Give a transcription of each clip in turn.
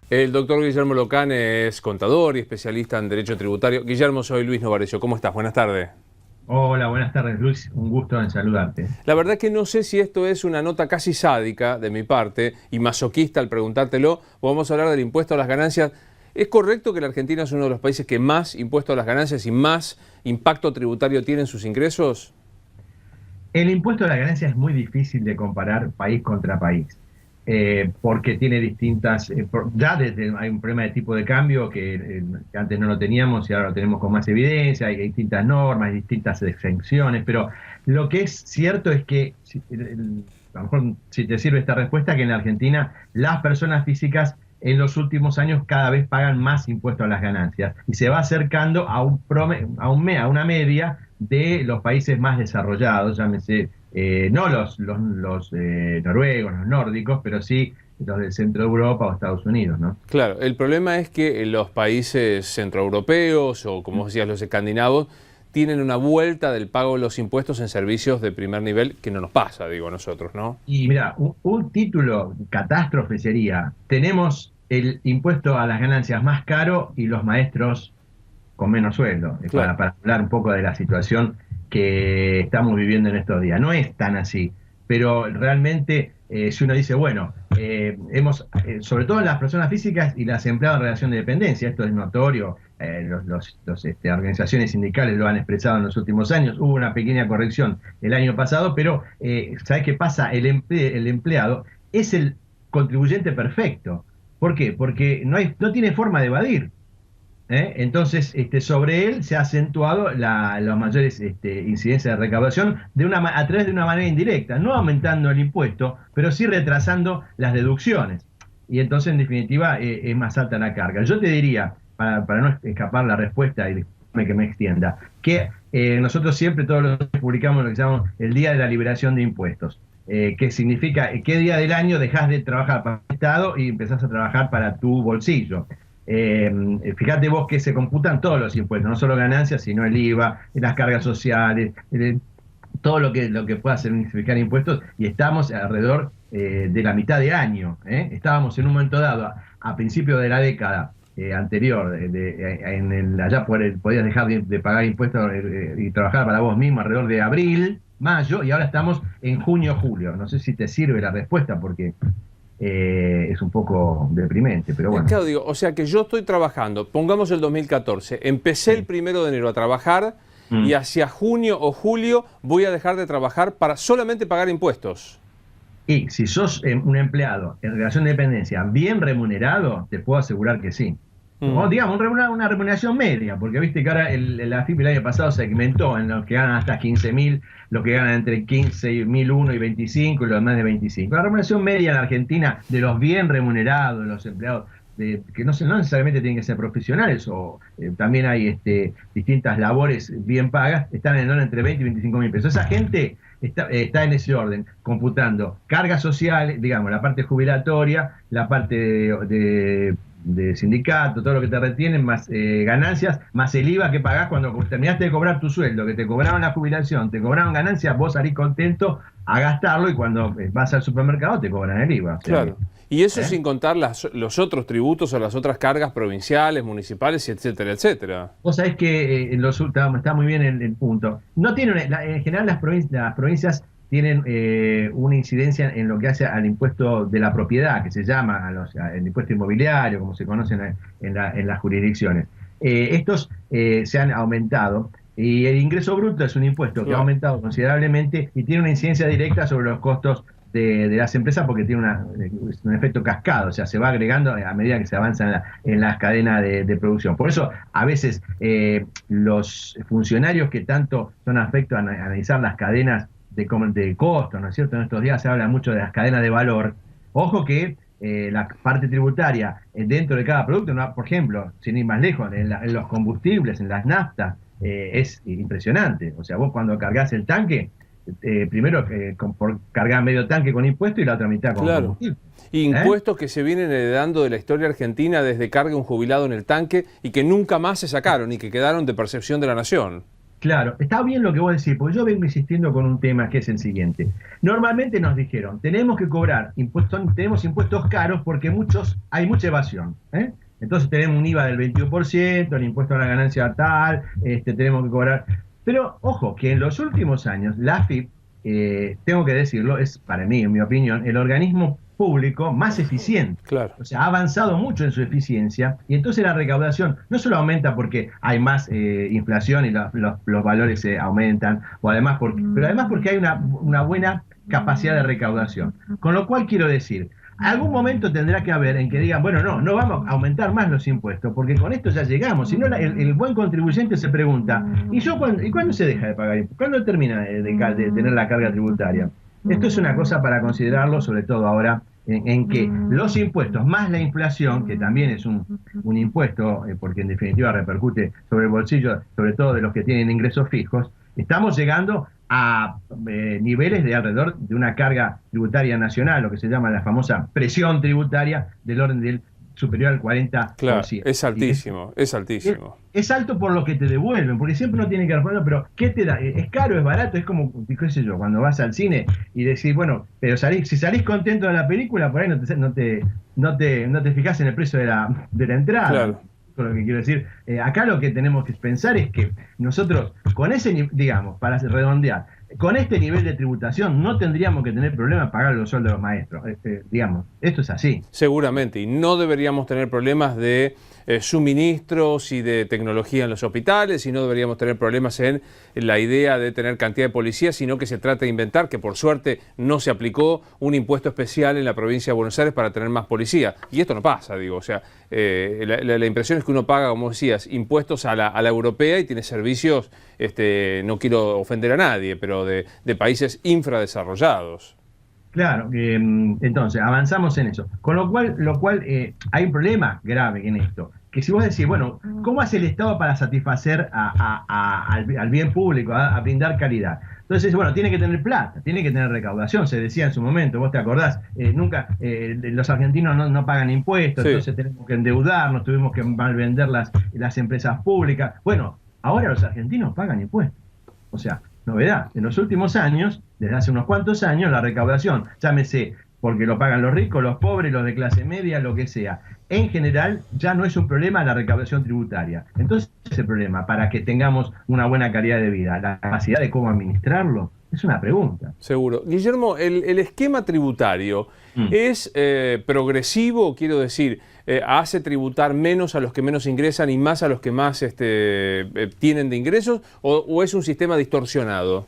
El doctor Guillermo Locán es contador y especialista en Derecho Tributario. Guillermo, soy Luis Novarecio. ¿Cómo estás? Buenas tardes. Hola, buenas tardes, Luis. Un gusto en saludarte. La verdad que no sé si esto es una nota casi sádica de mi parte y masoquista al preguntártelo. Vamos a hablar del impuesto a las ganancias. ¿Es correcto que la Argentina es uno de los países que más impuesto a las ganancias y más impacto tributario tiene en sus ingresos? El impuesto a la ganancia es muy difícil de comparar país contra país, porque tiene distintas, ya desde hay un problema de tipo de cambio que antes no lo teníamos y ahora lo tenemos con más evidencia, hay distintas normas, hay distintas exenciones, pero lo que es cierto es que, a lo mejor si te sirve esta respuesta, que en la Argentina las personas físicas en los últimos años cada vez pagan más impuestos a las ganancias y se va acercando a a una media de los países más desarrollados, llámese, no los noruegos, los nórdicos, pero sí los del centro de Europa o Estados Unidos, ¿no? Claro, el problema es que en los países centroeuropeos o, como decías, los escandinavos, tienen una vuelta del pago de los impuestos en servicios de primer nivel que no nos pasa, digo, a nosotros, ¿no? Y mira, un título catástrofe sería: tenemos el impuesto a las ganancias más caro y los maestros con menos sueldo, Claro. para hablar un poco de la situación que estamos viviendo en estos días. No es tan así, pero realmente si uno dice, bueno, sobre todo las personas físicas y las empleadas en relación de dependencia, esto es notorio, organizaciones sindicales lo han expresado en los últimos años, hubo una pequeña corrección el año pasado, pero ¿sabes qué pasa? El empleado es el contribuyente perfecto. ¿Por qué? Porque no tiene forma de evadir. Entonces, sobre él se ha acentuado las mayores incidencias de recaudación a través de una manera indirecta, no aumentando el impuesto, pero sí retrasando las deducciones. Y entonces, en definitiva, es más alta la carga. Yo te diría, para no escapar la respuesta y disculpame que me extienda, que nosotros siempre todos los días publicamos lo que llamamos el Día de la Liberación de Impuestos, que significa qué día del año dejas de trabajar para el Estado y empezás a trabajar para tu bolsillo. Fíjate vos que se computan todos los impuestos, no solo ganancias, sino el IVA, las cargas sociales, todo lo que pueda significar impuestos, y estamos alrededor de la mitad de año. Estábamos en un momento dado, a principios de la década anterior, podías dejar de pagar impuestos y trabajar para vos mismo alrededor de abril, mayo, y ahora estamos en junio, julio. No sé si te sirve la respuesta porque es un poco deprimente, pero bueno. Claro, digo, o sea que yo estoy trabajando, pongamos el 2014, empecé el Sí. 1 de enero a trabajar y Mm. hacia junio o julio voy a dejar de trabajar para solamente pagar impuestos. Y si sos un empleado en relación de dependencia bien remunerado, te puedo asegurar que sí. O Mm. digamos, una remuneración media, porque viste que ahora la AFIP el año pasado segmentó en los que ganan hasta 15.000, los que ganan entre 15.001 y 25 y los demás de 25. La remuneración media en la Argentina de los bien remunerados, de los empleados, que no necesariamente tienen que ser profesionales, o también hay distintas labores bien pagas, están en el orden entre 20 y 25.000 pesos. Esa gente está en ese orden, computando cargas sociales, digamos, la parte jubilatoria, la parte de sindicato, todo lo que te retienen, más ganancias, más el IVA que pagás cuando terminaste de cobrar tu sueldo, que te cobraron la jubilación, te cobraron ganancias, vos salís contento a gastarlo, y cuando vas al supermercado te cobran el IVA. O sea Claro. Y eso ¿eh? sin contar los otros tributos o las otras cargas provinciales, municipales, etcétera, etcétera. Vos sabés que está muy bien el punto. No tiene en general las provincias tienen una incidencia en lo que hace al impuesto de la propiedad, que se llama el impuesto inmobiliario, como se conoce en las jurisdicciones. Estos se han aumentado, y el ingreso bruto es un impuesto que ha Claro. aumentado considerablemente y tiene una incidencia directa sobre los costos de las empresas, porque tiene un efecto cascado, o sea, se va agregando a medida que se avanza en las cadenas de producción. Por eso, a veces, los funcionarios que tanto son afectos a analizar las cadenas de costo, ¿no es cierto? En estos días se habla mucho de las cadenas de valor. Ojo que la parte tributaria dentro de cada producto, ¿no? Por ejemplo, sin ir más lejos, en los combustibles, en las naftas, es impresionante. O sea, vos cuando cargas el tanque, primero por cargar medio tanque con impuesto y la otra mitad con Claro. combustible. ¿Eh? Impuestos que se vienen heredando de la historia argentina desde carga un jubilado en el tanque y que nunca más se sacaron y que quedaron de percepción de la nación. Claro, está bien lo que vos decís, porque yo vengo insistiendo con un tema que es el siguiente. Normalmente nos dijeron, tenemos que cobrar impuestos, tenemos impuestos caros porque hay mucha evasión, ¿eh? Entonces tenemos un IVA del 21%, el impuesto a la ganancia tal, tenemos que cobrar. Pero ojo, que en los últimos años la AFIP, tengo que decirlo, es para mí, en mi opinión, el organismo público más eficiente. Claro. O sea, ha avanzado mucho en su eficiencia y entonces la recaudación no solo aumenta porque hay más inflación y los valores se aumentan, pero además porque hay una buena capacidad de recaudación. Con lo cual quiero decir, algún momento tendrá que haber en que digan, bueno, no vamos a aumentar más los impuestos, porque con esto ya llegamos. Si no, el buen contribuyente se pregunta, ¿y cuándo se deja de pagar impuestos? ¿Cuándo termina de tener la carga tributaria? Esto es una cosa para considerarlo, sobre todo ahora, en que los impuestos más la inflación, que también es un impuesto, porque en definitiva repercute sobre el bolsillo, sobre todo de los que tienen ingresos fijos, estamos llegando a niveles de alrededor de una carga tributaria nacional, lo que se llama la famosa presión tributaria del orden del superior al 40%. Claro, es altísimo, es altísimo. Es alto por lo que te devuelven, porque siempre uno tiene que responder, pero ¿qué te da? ¿Es caro, es barato? Es como, qué sé yo, cuando vas al cine y decís, bueno, pero si salís contento de la película, por ahí no te fijás en el precio de la entrada. Claro. Lo que quiero decir, acá lo que tenemos que pensar es que nosotros, con ese, digamos, para redondear, con este nivel de tributación no tendríamos que tener problemas en pagar los sueldos de los maestros. Digamos, esto es así. Seguramente, y no deberíamos tener problemas de suministros y de tecnología en los hospitales, y no deberíamos tener problemas en la idea de tener cantidad de policías, sino que se trata de inventar, que por suerte no se aplicó un impuesto especial en la provincia de Buenos Aires para tener más policía. Y esto no pasa, digo, o sea, la impresión es que uno paga, como decías, impuestos a la europea y tiene servicios, no quiero ofender a nadie, pero de países infradesarrollados. Claro, entonces avanzamos en eso. Con lo cual hay un problema grave en esto. Que si vos decís, bueno, ¿cómo hace el Estado para satisfacer al bien público, a brindar calidad? Entonces, bueno, tiene que tener plata, tiene que tener recaudación, se decía en su momento, vos te acordás, los argentinos no pagan impuestos, sí. Entonces tenemos que endeudarnos, tuvimos que malvender las empresas públicas. Bueno, ahora los argentinos pagan impuestos. O sea, novedad, en los últimos años, desde hace unos cuantos años, la recaudación, llámese porque lo pagan los ricos, los pobres, los de clase media, lo que sea. En general, ya no es un problema la recaudación tributaria. Entonces, ese problema, para que tengamos una buena calidad de vida, la capacidad de cómo administrarlo, es una pregunta. Seguro. Guillermo, el esquema tributario es progresivo, quiero decir, hace tributar menos a los que menos ingresan y más a los que más tienen de ingresos, o es un sistema distorsionado?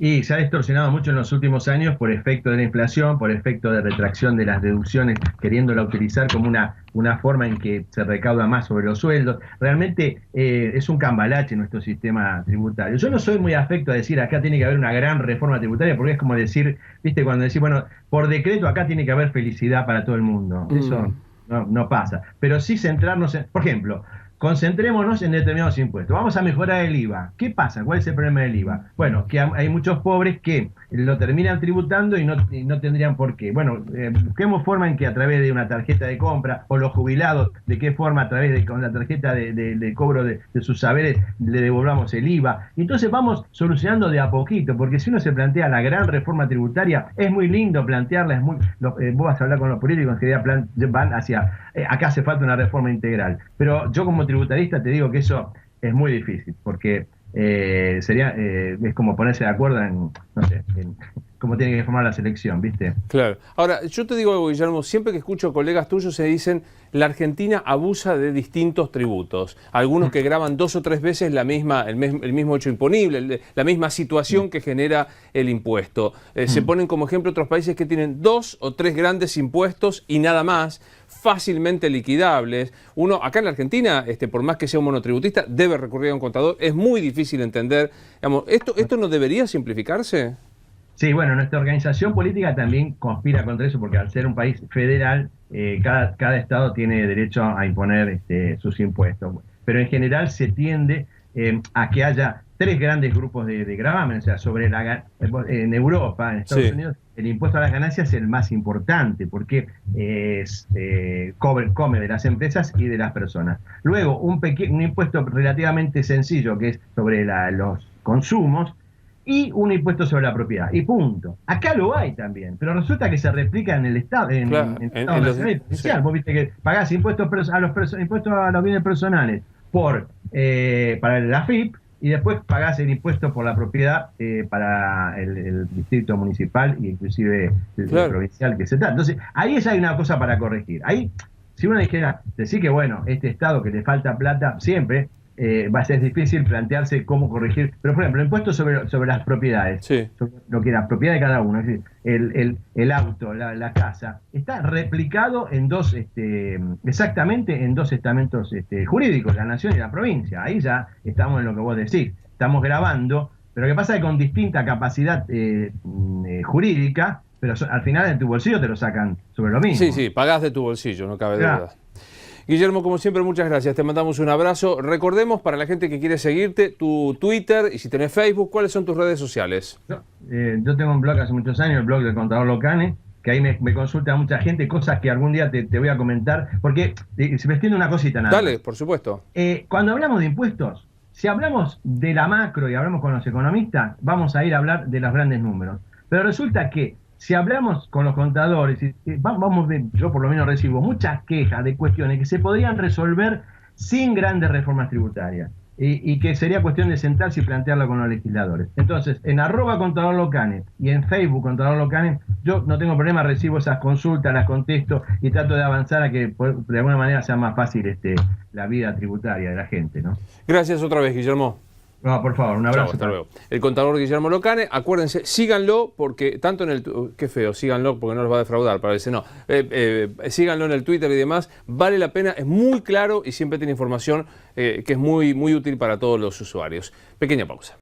Y se ha distorsionado mucho en los últimos años por efecto de la inflación, por efecto de retracción de las deducciones, queriéndola utilizar como una forma en que se recauda más sobre los sueldos. Realmente es un cambalache nuestro sistema tributario. Yo no soy muy afecto a decir acá tiene que haber una gran reforma tributaria, porque es como decir, viste, cuando decís, bueno, por decreto acá tiene que haber felicidad para todo el mundo. Eso no pasa. Pero sí centrarnos en, por ejemplo, concentrémonos en determinados impuestos. Vamos a mejorar el IVA. ¿Qué pasa? ¿Cuál es el problema del IVA? Bueno, que hay muchos pobres que lo terminan tributando y no tendrían por qué. Bueno, busquemos forma en que a través de una tarjeta de compra, o los jubilados, de qué forma a través con la tarjeta de cobro de sus saberes le devolvamos el IVA. Y entonces vamos solucionando de a poquito, porque si uno se plantea la gran reforma tributaria, es muy lindo plantearla, vos vas a hablar con los políticos que ya van hacia, acá hace falta una reforma integral. Pero yo como tributarista te digo que eso es muy difícil, porque es como ponerse de acuerdo en, no sé, en cómo tiene que formar la selección, ¿viste? Claro. Ahora, yo te digo algo, Guillermo, siempre que escucho colegas tuyos se dicen, la Argentina abusa de distintos tributos. Algunos que graban 2 o 3 veces el mismo hecho imponible, la misma situación que genera el impuesto. Se ponen como ejemplo otros países que tienen 2 o 3 grandes impuestos y nada más, fácilmente liquidables. Uno, acá en la Argentina, por más que sea un monotributista, debe recurrir a un contador. Es muy difícil entender. Digamos, ¿esto no debería simplificarse? Sí, bueno, nuestra organización política también conspira contra eso, porque al ser un país federal, cada estado tiene derecho a imponer sus impuestos. Pero en general se tiende a que haya tres grandes grupos de gravamen, o sea, en Europa, en Estados Unidos, el impuesto a las ganancias es el más importante, porque come de las empresas y de las personas. Luego, un impuesto relativamente sencillo, que es sobre los consumos, y un impuesto sobre la propiedad, y punto. Acá lo hay también, pero resulta que se replica en el Estado, en el Estado nacional y provincial. Vos viste que pagás impuestos a los bienes personales para la AFIP, y después pagás el impuesto por la propiedad para el distrito municipal e inclusive el provincial que se trata. Entonces, ahí ya hay una cosa para corregir. Ahí, si uno dijera, decir que bueno, este Estado que le falta plata siempre, va a ser difícil plantearse cómo corregir. Pero, por ejemplo, el impuesto sobre las propiedades, sobre lo que es la propiedad de cada uno, es decir, el auto, la casa, está replicado en exactamente en dos estamentos jurídicos, la nación y la provincia. Ahí ya estamos en lo que vos decís. Estamos grabando, pero lo que pasa es que con distinta capacidad jurídica, pero al final en tu bolsillo te lo sacan sobre lo mismo. Sí, pagás de tu bolsillo, no cabe duda. Guillermo, como siempre, muchas gracias. Te mandamos un abrazo. Recordemos, para la gente que quiere seguirte, tu Twitter y si tenés Facebook, ¿cuáles son tus redes sociales? Yo tengo un blog hace muchos años, el blog del Contador Locane, que ahí me consulta mucha gente, cosas que algún día te voy a comentar, porque se me extiende una cosita nada. Dale, por supuesto. Cuando hablamos de impuestos, si hablamos de la macro y hablamos con los economistas, vamos a ir a hablar de los grandes números. Pero resulta que si hablamos con los contadores, yo por lo menos recibo muchas quejas de cuestiones que se podrían resolver sin grandes reformas tributarias y que sería cuestión de sentarse y plantearlo con los legisladores. Entonces, en @contadorlocane y en Facebook Contador Locane, yo no tengo problema, recibo esas consultas, las contesto y trato de avanzar a que de alguna manera sea más fácil la vida tributaria de la gente, ¿no? Gracias otra vez, Guillermo. No, por favor, un abrazo. Chau, hasta luego. El contador Guillermo Locane, acuérdense, síganlo porque tanto en qué feo, síganlo porque no los va a defraudar, parece, no. Síganlo en el Twitter y demás, vale la pena, es muy claro y siempre tiene información que es muy, muy útil para todos los usuarios. Pequeña pausa.